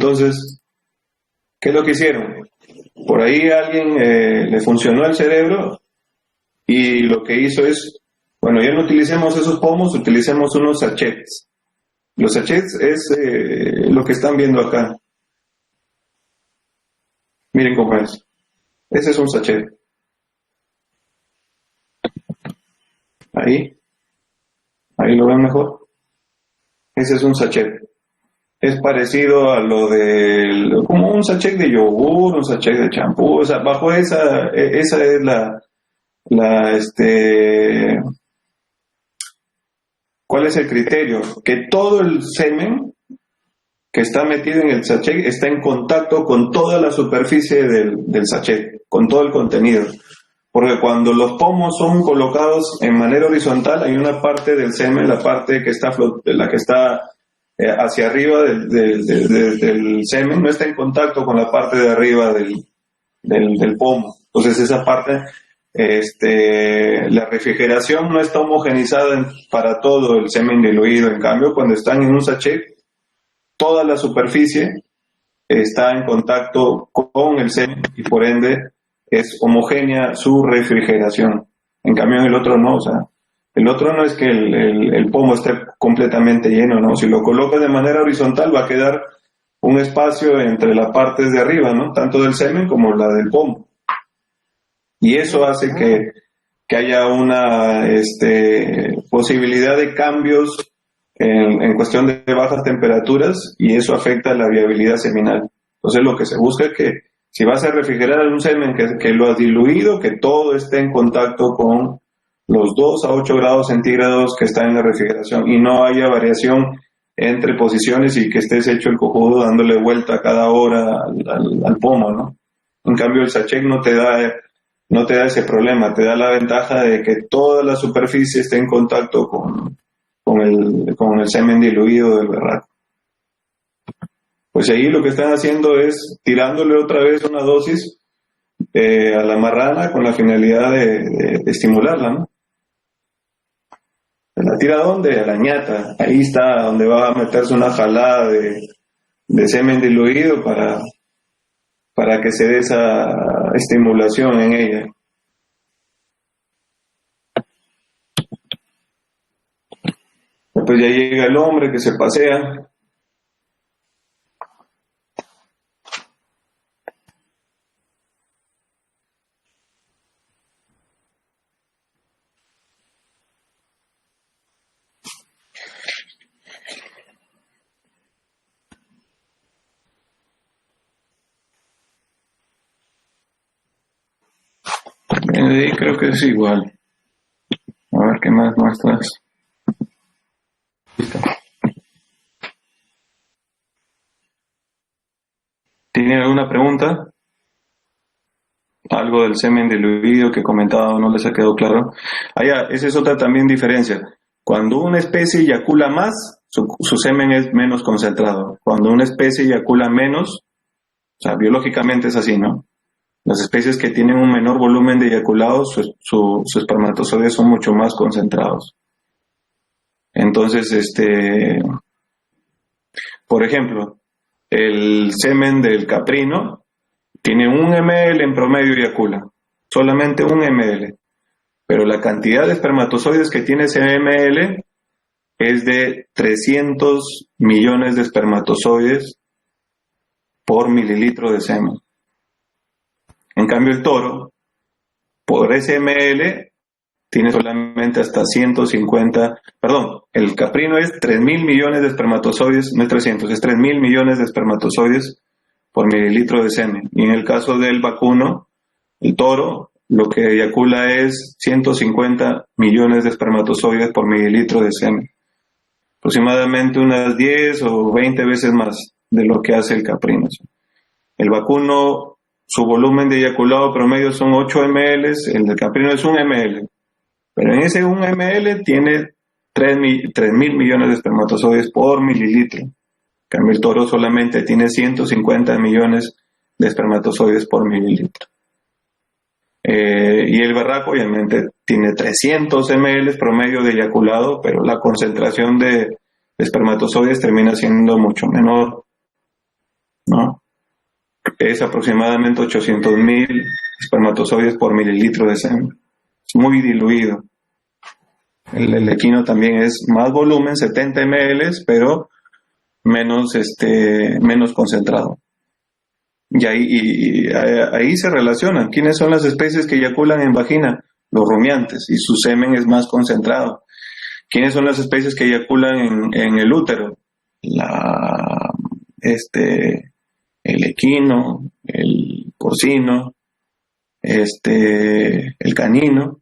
Entonces, ¿qué es lo que hicieron? Por ahí a alguien le funcionó el cerebro y lo que hizo es, bueno, ya no utilicemos esos pomos, utilicemos unos sachets. Los sachets es lo que están viendo acá. Miren cómo es. Ese es un sachet. Ahí lo ven mejor. Ese es un sachet. Es parecido a lo del, como un sachet de yogur, un sachet de champú. O sea, bajo esa es ¿cuál es el criterio? Que todo el semen que está metido en el sachet está en contacto con toda la superficie del sachet, con todo el contenido. Porque cuando los pomos son colocados en manera horizontal, hay una parte del semen, la parte que está hacia arriba del semen, no está en contacto con la parte de arriba del pomo. Entonces esa parte, la refrigeración no está homogenizada para todo el semen diluido. En cambio, cuando están en un sachet, toda la superficie está en contacto con el semen y por ende es homogénea su refrigeración. En cambio en el otro no, o sea, el otro no es que el pomo esté completamente lleno, no. Si lo colocas de manera horizontal va a quedar un espacio entre las partes de arriba, ¿no? Tanto del semen como la del pomo. Y eso hace que haya una posibilidad de cambios en cuestión de bajas temperaturas y eso afecta la viabilidad seminal. Entonces lo que se busca es que si vas a refrigerar un semen que lo has diluido, que todo esté en contacto con los 2 a 8 grados centígrados que están en la refrigeración y no haya variación entre posiciones y que estés hecho el cojudo dándole vuelta cada hora al pomo, ¿no? En cambio el sachet no te da ese problema, te da la ventaja de que toda la superficie esté en contacto con el semen diluido del berraco. Pues ahí lo que están haciendo es tirándole otra vez una dosis a la marrana con la finalidad de estimularla, ¿no? ¿La tira a dónde? A la ñata. Ahí está donde va a meterse una jalada de semen diluido para que se dé esa estimulación en ella. Después ya llega el hombre que se pasea. Ahí creo que es igual. A ver qué más muestras. Listo. ¿Tienen alguna pregunta? Algo del semen diluido que he comentado no les ha quedado claro. Esa es otra también diferencia. Cuando una especie eyacula más, su semen es menos concentrado. Cuando una especie eyacula menos, o sea, biológicamente es así, ¿no? Las especies que tienen un menor volumen de eyaculado, sus espermatozoides son mucho más concentrados. Entonces, por ejemplo, el semen del caprino tiene 1 ml en promedio eyacula, solamente 1 ml, pero la cantidad de espermatozoides que tiene ese ml es de 300 millones de espermatozoides por mililitro de semen. En cambio el toro, por ese ml, tiene solamente hasta 150, el caprino es 3.000 millones de espermatozoides, no es 300, es 3.000 millones de espermatozoides por mililitro de semen. Y en el caso del vacuno, el toro, lo que eyacula es 150 millones de espermatozoides por mililitro de semen. Aproximadamente unas 10 o 20 veces más de lo que hace el caprino. El vacuno, su volumen de eyaculado promedio son 8 ml, el del caprino es 1 ml. Pero en ese 1 ml tiene 3.000 millones de espermatozoides por mililitro. En cambio el toro solamente tiene 150 millones de espermatozoides por mililitro. Y el berraco obviamente tiene 300 ml promedio de eyaculado, pero la concentración de espermatozoides termina siendo mucho menor. ¿no? Es aproximadamente 800.000 espermatozoides por mililitro de semen. Es muy diluido. El equino también es más volumen, 70 ml, pero menos concentrado. Y ahí se relacionan. ¿Quiénes son las especies que eyaculan en vagina? Los rumiantes, y su semen es más concentrado. ¿Quiénes son las especies que eyaculan en el útero? El equino, el porcino, el canino,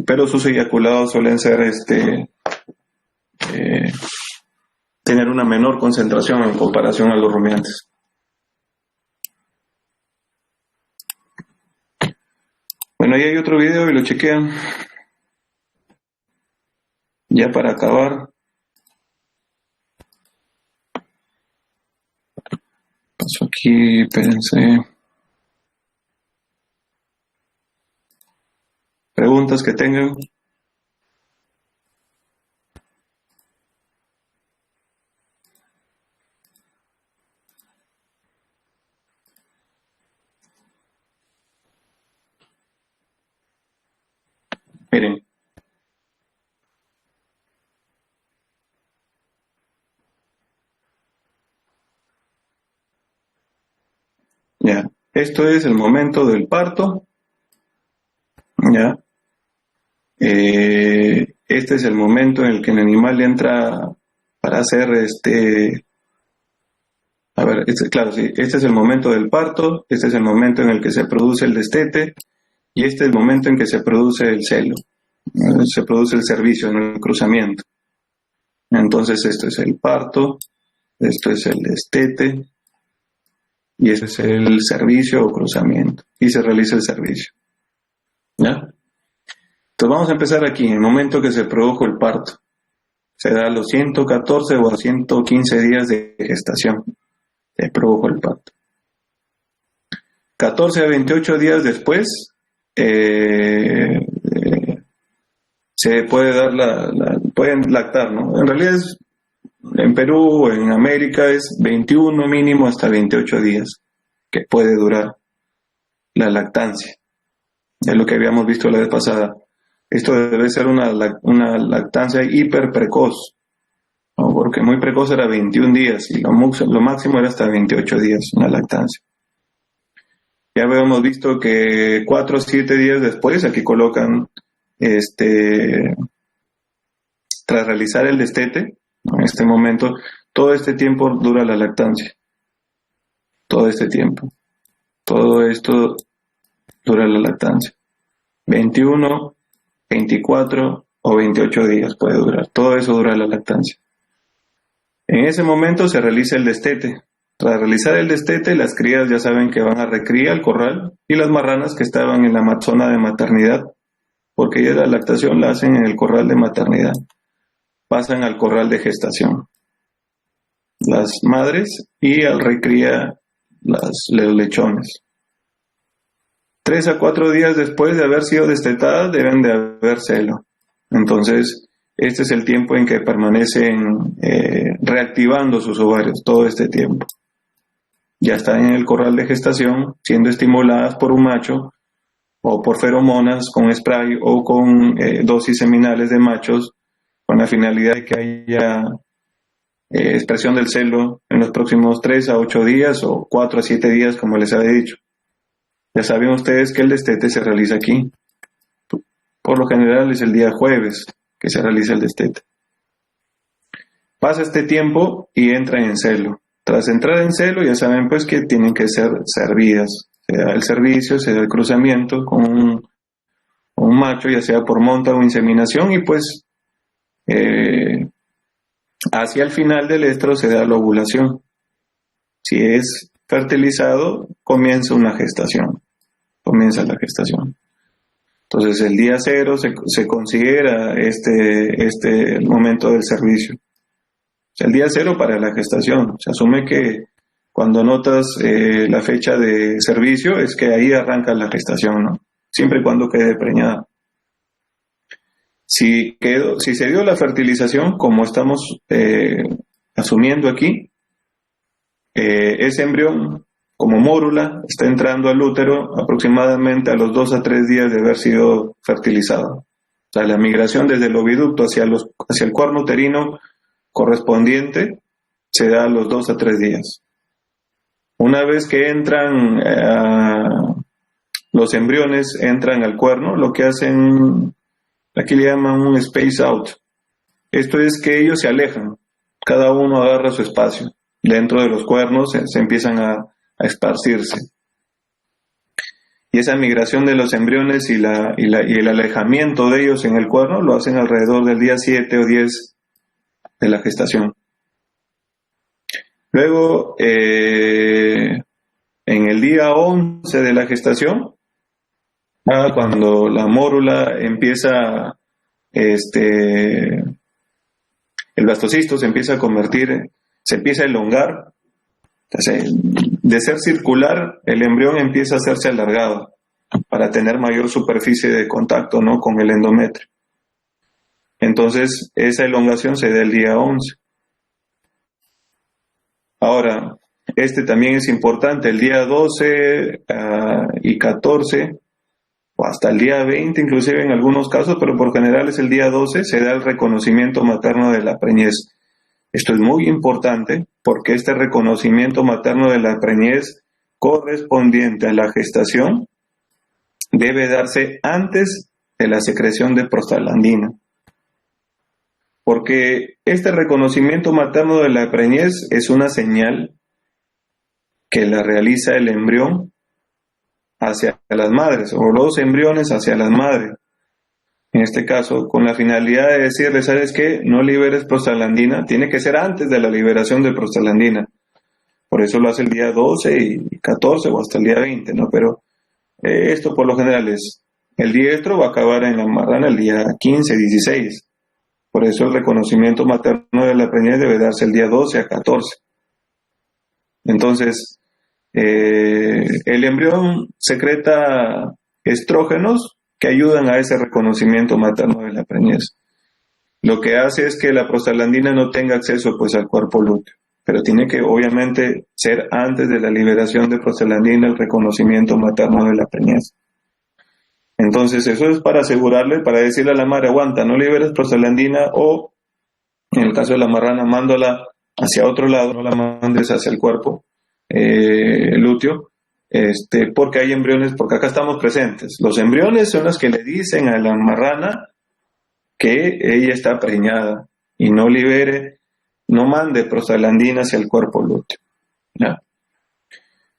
pero sus eyaculados suelen ser tener una menor concentración en comparación a los rumiantes. Bueno, ahí hay otro video y lo chequean. Ya para acabar. Paso aquí, espérense. Preguntas que tengan. Miren. Ya, esto es el momento del parto. Ya. Este es el momento en el que el animal entra para hacer claro, sí, este es el momento del parto, este es el momento en el que se produce el destete y este es el momento en que se produce el celo, se produce el servicio en el cruzamiento. Entonces esto es el parto, esto es el destete y este es el servicio o cruzamiento y se realiza el servicio. ¿Ya? Entonces vamos a empezar aquí, en el momento que se produjo el parto. Se da a los 114 o a 115 días de gestación. Se produjo el parto. 14 a 28 días después se puede dar pueden lactar, ¿no? En realidad en Perú o en América es 21 mínimo hasta 28 días que puede durar la lactancia. Es lo que habíamos visto la vez pasada. Esto debe ser una lactancia hiper precoz, ¿no? Porque muy precoz era 21 días y lo máximo era hasta 28 días, una lactancia. Ya habíamos visto que 4 o 7 días después, aquí colocan, tras realizar el destete, ¿no? En este momento, todo este tiempo dura la lactancia. Todo este tiempo. Todo esto dura la lactancia. 21, 24 o 28 días puede durar. Todo eso dura la lactancia. En ese momento se realiza el destete. Tras realizar el destete, las crías ya saben que van a recría al corral y las marranas que estaban en la zona de maternidad, porque ya la lactación la hacen en el corral de maternidad, pasan al corral de gestación. Las madres y al recría los lechones. 3 a 4 días después de haber sido destetadas deben de haber celo. Entonces, este es el tiempo en que permanecen reactivando sus ovarios, todo este tiempo. Ya están en el corral de gestación, siendo estimuladas por un macho o por feromonas con spray o con dosis seminales de machos con la finalidad de que haya expresión del celo en los próximos 3 a 8 días o 4 a 7 días, como les había dicho. Ya saben ustedes que el destete se realiza aquí. Por lo general es el día jueves que se realiza el destete. Pasa este tiempo y entran en celo. Tras entrar en celo ya saben pues que tienen que ser servidas. Se da el servicio, se da el cruzamiento con un macho, ya sea por monta o inseminación, y pues hacia el final del estro se da la ovulación. Si es fertilizado, comienza una gestación. Comienza la gestación. Entonces el día 0 se considera el momento del servicio. O sea, el día 0 para la gestación. Se asume que cuando anotas la fecha de servicio es que ahí arranca la gestación, ¿no? Siempre y cuando quede preñada. Si se dio la fertilización, como estamos asumiendo aquí, ese embrión, como mórula, está entrando al útero aproximadamente a los 2 a 3 días de haber sido fertilizado. O sea, la migración desde el oviducto hacia el cuerno uterino correspondiente se da a los 2 a 3 días. Una vez que entran, los embriones entran al cuerno, lo que hacen, aquí le llaman un space out. Esto es que ellos se alejan, cada uno agarra su espacio. Dentro de los cuernos se empiezan a esparcirse. Y esa migración de los embriones y el alejamiento de ellos en el cuerno lo hacen alrededor del día 7 o 10 de la gestación. Luego, en el día 11 de la gestación, cuando la mórula empieza, el blastocisto se empieza a convertir, se empieza a elongar. Entonces, de ser circular, el embrión empieza a hacerse alargado para tener mayor superficie de contacto, ¿no?, con el endometrio. Entonces, esa elongación se da el día 11. Ahora, también es importante, el día 12 y 14, o hasta el día 20, inclusive en algunos casos, pero por general es el día 12, se da el reconocimiento materno de la preñez. Esto es muy importante porque este reconocimiento materno de la preñez correspondiente a la gestación debe darse antes de la secreción de prostaglandina. Porque este reconocimiento materno de la preñez es una señal que la realiza el embrión hacia las madres, o los embriones hacia las madres. En este caso, con la finalidad de decirle, ¿sabes qué? No liberes prostaglandina, tiene que ser antes de la liberación de prostaglandina. Por eso lo hace el día 12 y 14 o hasta el día 20, ¿no? Pero esto por lo general es, el diestro va a acabar en la marrana el día 15, 16. Por eso el reconocimiento materno de la preñez debe darse el día 12 a 14. Entonces, el embrión secreta estrógenos que ayudan a ese reconocimiento materno de la preñez. Lo que hace es que la prostaglandina no tenga acceso pues al cuerpo lúteo, pero tiene que obviamente ser antes de la liberación de prostaglandina el reconocimiento materno de la preñez. Entonces eso es para asegurarle, para decirle a la madre, aguanta, no liberes prostaglandina, o en el caso de la marrana, mándala hacia otro lado, no la mandes hacia el cuerpo lúteo, porque hay embriones, porque acá estamos presentes. Los embriones son los que le dicen a la marrana que ella está preñada y no libere, no mande prostaglandina hacia el cuerpo lúteo. ¿Ya?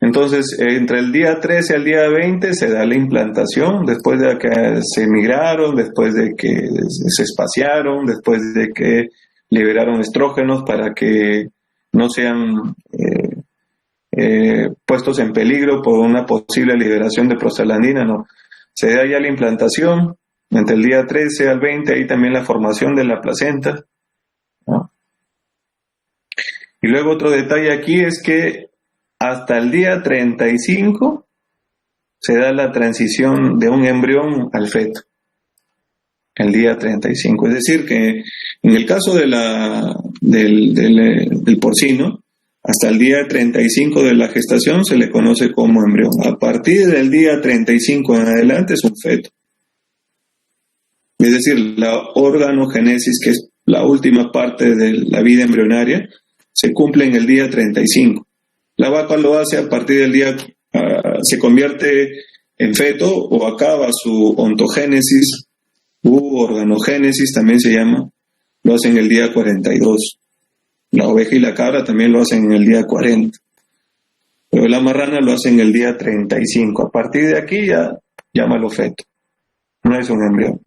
Entonces, entre el día 13 al día 20 se da la implantación, después de que se emigraron, después de que se espaciaron, después de que liberaron estrógenos para que no sean puestos en peligro por una posible liberación de prostaglandina, no. Se da ya la implantación, entre el día 13 al 20, ahí también la formación de la placenta, ¿no? Y luego otro detalle aquí es que hasta el día 35 se da la transición de un embrión al feto. El día 35. Es decir, que en el caso de del porcino, hasta el día 35 de la gestación se le conoce como embrión. A partir del día 35 en adelante es un feto. Es decir, la organogénesis, que es la última parte de la vida embrionaria, se cumple en el día 35. La vaca lo hace a partir del día, se convierte en feto o acaba su ontogénesis u organogénesis, también se llama, lo hace en el día 42. La oveja y la cabra también lo hacen en el día 40. Pero la marrana lo hace en el día 35. A partir de aquí ya llámalo feto. No es un embrión.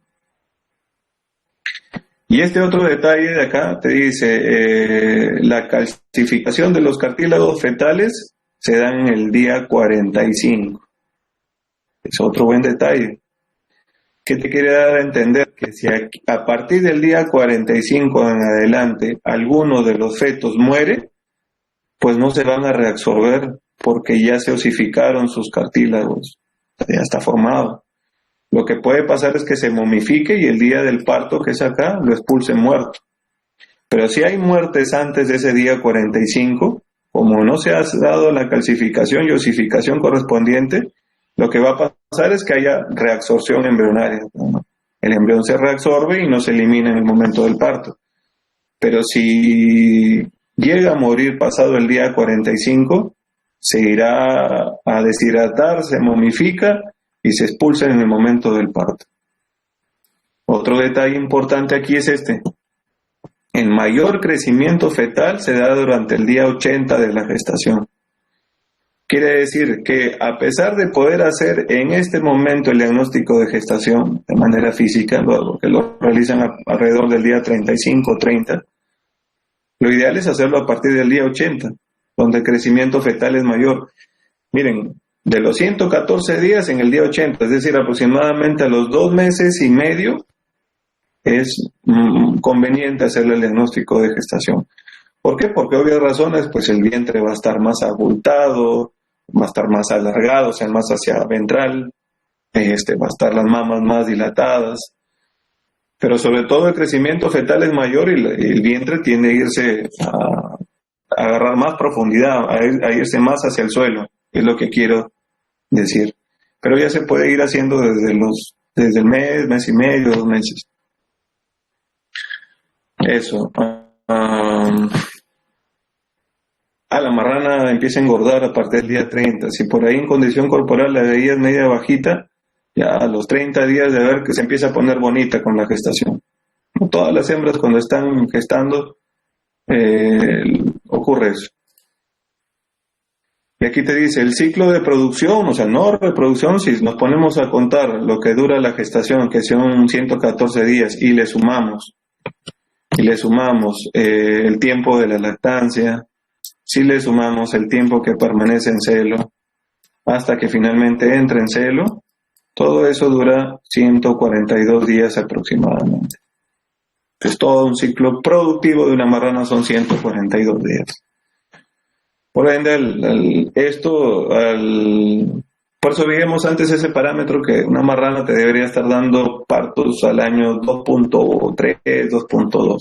Y este otro detalle de acá te dice, la calcificación de los cartílagos fetales se da en el día 45. Es otro buen detalle. ¿Qué te quiere dar a entender? Que si a partir del día 45 en adelante alguno de los fetos muere, pues no se van a reabsorber porque ya se osificaron sus cartílagos. Ya está formado. Lo que puede pasar es que se momifique y el día del parto, que es acá, lo expulse muerto. Pero si hay muertes antes de ese día 45, como no se ha dado la calcificación y osificación correspondiente, lo que va a pasar es que haya reabsorción embrionaria, ¿no? El embrión se reabsorbe y no se elimina en el momento del parto. Pero si llega a morir pasado el día 45, se irá a deshidratar, se momifica y se expulsa en el momento del parto. Otro detalle importante aquí es este. El mayor crecimiento fetal se da durante el día 80 de la gestación. Quiere decir que a pesar de poder hacer en este momento el diagnóstico de gestación de manera física, que lo realizan alrededor del día 35 o 30, lo ideal es hacerlo a partir del día 80, donde el crecimiento fetal es mayor. Miren, de los 114 días en el día 80, es decir, aproximadamente a los 2 meses y medio, es conveniente hacerle el diagnóstico de gestación. ¿Por qué? Porque obvias razones, pues el vientre va a estar más abultado, va a estar más alargado, o sea, más hacia ventral, va a estar las mamas más dilatadas, pero sobre todo el crecimiento fetal es mayor y el vientre tiende a irse a agarrar más profundidad, a irse más hacia el suelo, es lo que quiero decir. Pero ya se puede ir haciendo desde el mes y medio, 2 meses. Eso. La marrana empieza a engordar a partir del día 30. Si por ahí en condición corporal la veías media bajita, ya a los 30 días de ver que se empieza a poner bonita con la gestación. No todas las hembras cuando están gestando ocurre eso. Y aquí te dice el ciclo de producción, o sea, no reproducción, si nos ponemos a contar lo que dura la gestación, que son 114 días, y le sumamos el tiempo de la lactancia, si le sumamos el tiempo que permanece en celo, hasta que finalmente entra en celo, todo eso dura 142 días aproximadamente. Entonces todo un ciclo productivo de una marrana son 142 días. Por ende, por eso veíamos antes ese parámetro que una marrana te debería estar dando partos al año 2.3, 2.2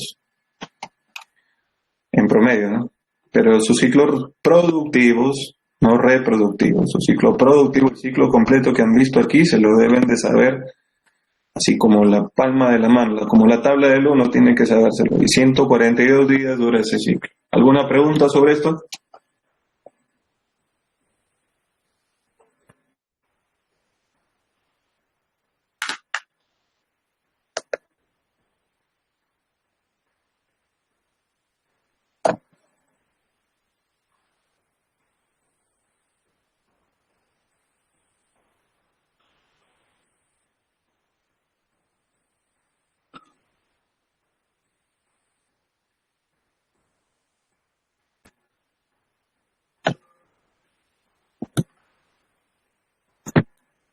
en promedio, ¿no? Pero sus ciclos productivos, no reproductivos, su ciclo productivo, el ciclo completo que han visto aquí, se lo deben de saber, así como la palma de la mano, como la tabla del 1 tiene que sabérselo, y 142 días dura ese ciclo. ¿Alguna pregunta sobre esto?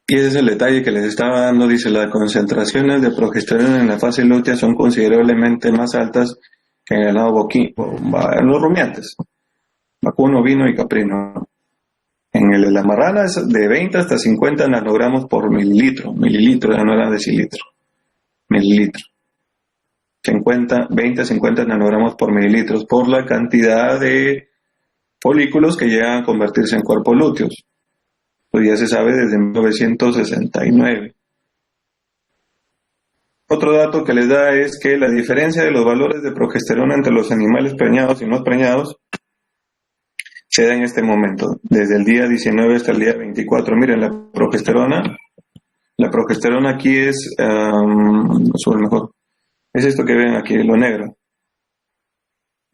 Y ese es el detalle que les estaba dando, dice, las concentraciones de progesterona en la fase lútea son considerablemente más altas que en el ganado en los rumiantes, vacuno, ovino y caprino. En el de la marrana es de 20 hasta 50 nanogramos por mililitro ya no era decilitro, mililitro. 20 a 50 nanogramos por mililitros por la cantidad de folículos que llegan a convertirse en cuerpos lúteos. Pues ya se sabe desde 1969. Otro dato que les da es que la diferencia de los valores de progesterona entre los animales preñados y no preñados se da en este momento, desde el día 19 hasta el día 24. Miren, la progesterona aquí es, sube mejor, es esto que ven aquí, lo negro.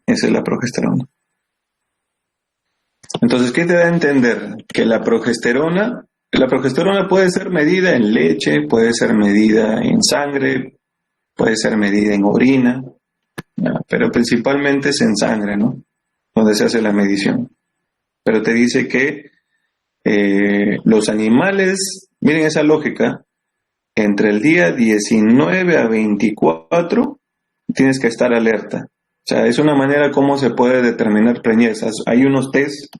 Esa es la progesterona. Entonces, ¿qué te da a entender? Que la progesterona puede ser medida en leche, puede ser medida en sangre, puede ser medida en orina, pero principalmente es en sangre, ¿no? Donde se hace la medición. Pero te dice que los animales, miren esa lógica, entre el día 19 a 24 tienes que estar alerta. O sea, es una manera como se puede determinar preñez. Hay unos test,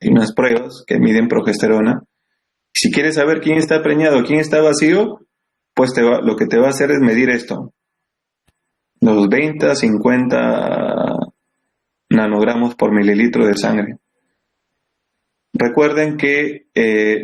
hay unas pruebas que miden progesterona. Si quieres saber quién está preñado, quién está vacío, pues lo que te va a hacer es medir esto. Los 20 a 50 nanogramos por mililitro de sangre. Recuerden que